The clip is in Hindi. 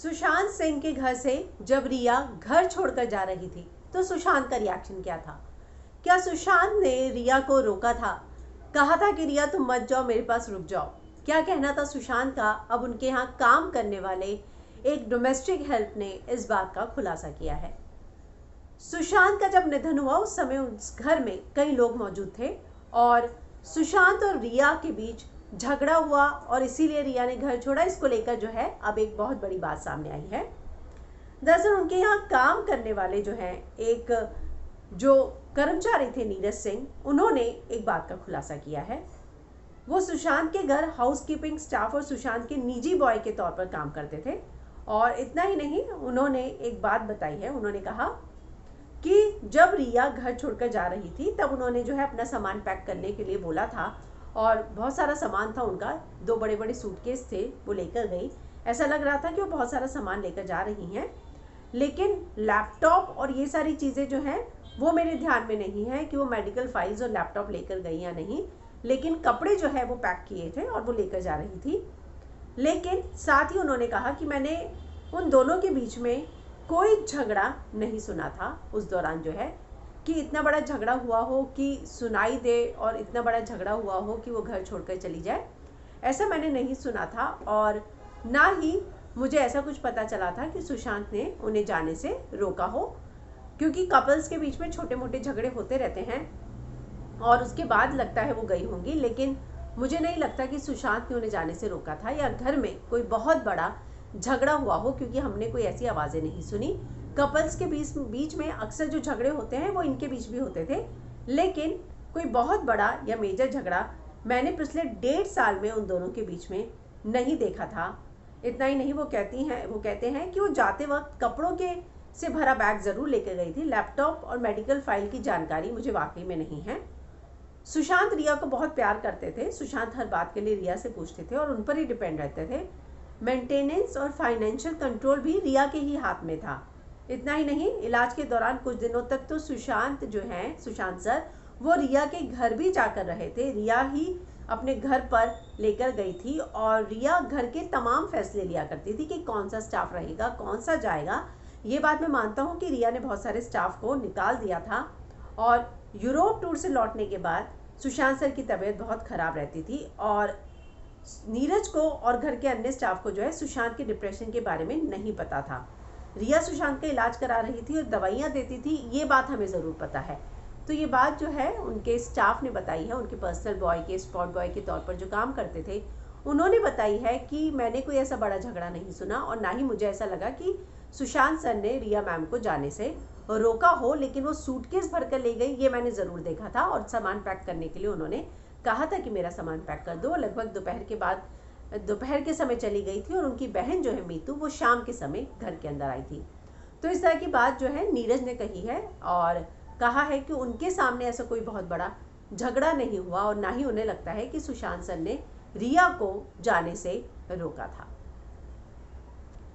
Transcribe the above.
सुशांत सिंह के घर से जब रिया घर छोड़कर जा रही थी तो सुशांत का रिएक्शन क्या था? क्या सुशांत ने रिया को रोका था, कहा था कि रिया तुम मत जाओ, मेरे पास रुक जाओ? क्या कहना था सुशांत का? अब उनके यहाँ काम करने वाले एक डोमेस्टिक हेल्प ने इस बात का खुलासा किया है। सुशांत का जब निधन हुआ उस समय उस घर में कई लोग मौजूद थे और सुशांत और रिया के बीच झगड़ा हुआ और इसीलिए रिया ने घर छोड़ा। इसको लेकर जो है अब एक बहुत बड़ी बात सामने आई है। दरअसल उनके यहाँ काम करने वाले जो हैं, एक जो कर्मचारी थे नीरज सिंह, उन्होंने एक बात का खुलासा किया है। वो सुशांत के घर हाउसकीपिंग स्टाफ और सुशांत के निजी बॉय के तौर पर काम करते थे। और इतना ही नहीं, उन्होंने एक बात बताई है। उन्होंने कहा कि जब रिया घर छोड़कर जा रही थी तब उन्होंने जो है अपना सामान पैक करने के लिए बोला था और बहुत सारा सामान था उनका, 2 बड़े बड़े सूटकेस थे, वो लेकर गई। ऐसा लग रहा था कि वो बहुत सारा सामान लेकर जा रही हैं, लेकिन लैपटॉप और ये सारी चीज़ें जो हैं वो मेरे ध्यान में नहीं है कि वो मेडिकल फाइल्स और लैपटॉप लेकर गई या नहीं, लेकिन कपड़े जो है वो पैक किए थे और वो लेकर जा रही थी। लेकिन साथ ही उन्होंने कहा कि मैंने उन दोनों के बीच में कोई झगड़ा नहीं सुना था उस दौरान, जो है कि इतना बड़ा झगड़ा हुआ हो कि सुनाई दे और इतना बड़ा झगड़ा हुआ हो कि वो घर छोड़कर चली जाए, ऐसा मैंने नहीं सुना था। और ना ही मुझे ऐसा कुछ पता चला था कि सुशांत ने उन्हें जाने से रोका हो, क्योंकि कपल्स के बीच में छोटे मोटे झगड़े होते रहते हैं और उसके बाद लगता है वो गई होंगी, लेकिन मुझे नहीं लगता कि सुशांत ने उन्हें जाने से रोका था या घर में कोई बहुत बड़ा झगड़ा हुआ हो, क्योंकि हमने कोई ऐसी आवाज़ें नहीं सुनी। कपल्स के बीच में अक्सर जो झगड़े होते हैं वो इनके बीच भी होते थे, लेकिन कोई बहुत बड़ा या मेजर झगड़ा मैंने पिछले 1.5 साल में उन दोनों के बीच में नहीं देखा था। इतना ही नहीं, वो कहते हैं कि वो जाते वक्त कपड़ों के से भरा बैग ज़रूर लेकर गई थी। लैपटॉप और मेडिकल फाइल की जानकारी मुझे वाकई में नहीं है। सुशांत रिया को बहुत प्यार करते थे। सुशांत हर बात के लिए रिया से पूछते थे और उन पर ही डिपेंड रहते थे। मेंटेनेंस और फाइनेंशियल कंट्रोल भी रिया के ही हाथ में था। इतना ही नहीं, इलाज के दौरान कुछ दिनों तक तो सुशांत जो हैं, सुशांत सर, वो रिया के घर भी जाकर रहे थे। रिया ही अपने घर पर लेकर गई थी और रिया घर के तमाम फैसले लिया करती थी कि कौन सा स्टाफ रहेगा, कौन सा जाएगा। ये बात मैं मानता हूँ कि रिया ने बहुत सारे स्टाफ को निकाल दिया था। और यूरोप टूर से लौटने के बाद सुशांत सर की तबीयत बहुत ख़राब रहती थी और नीरज को और घर के अन्य स्टाफ को जो है सुशांत के डिप्रेशन के बारे में नहीं पता था। रिया सुशांत का इलाज करा रही थी और दवाइयाँ देती थी, ये बात हमें ज़रूर पता है। तो ये बात जो है उनके स्टाफ ने बताई है, उनके पर्सनल बॉय के, स्पॉट बॉय के तौर पर जो काम करते थे, उन्होंने बताई है कि मैंने कोई ऐसा बड़ा झगड़ा नहीं सुना और ना ही मुझे ऐसा लगा कि सुशांत सर ने रिया मैम को जाने से रोका हो। लेकिन वो सूटकेस भर कर ले गई, ये मैंने ज़रूर देखा था और सामान पैक करने के लिए उन्होंने कहा था कि मेरा सामान पैक कर दो। लगभग दोपहर के समय चली गई थी और उनकी बहन जो है मीतू, वो शाम के समय घर के अंदर आई थी। तो इस तरह की बात जो है नीरज ने कही है और कहा है कि उनके सामने ऐसा कोई बहुत बड़ा झगड़ा नहीं हुआ और ना ही उन्हें लगता है कि सुशांत सर ने रिया को जाने से रोका था।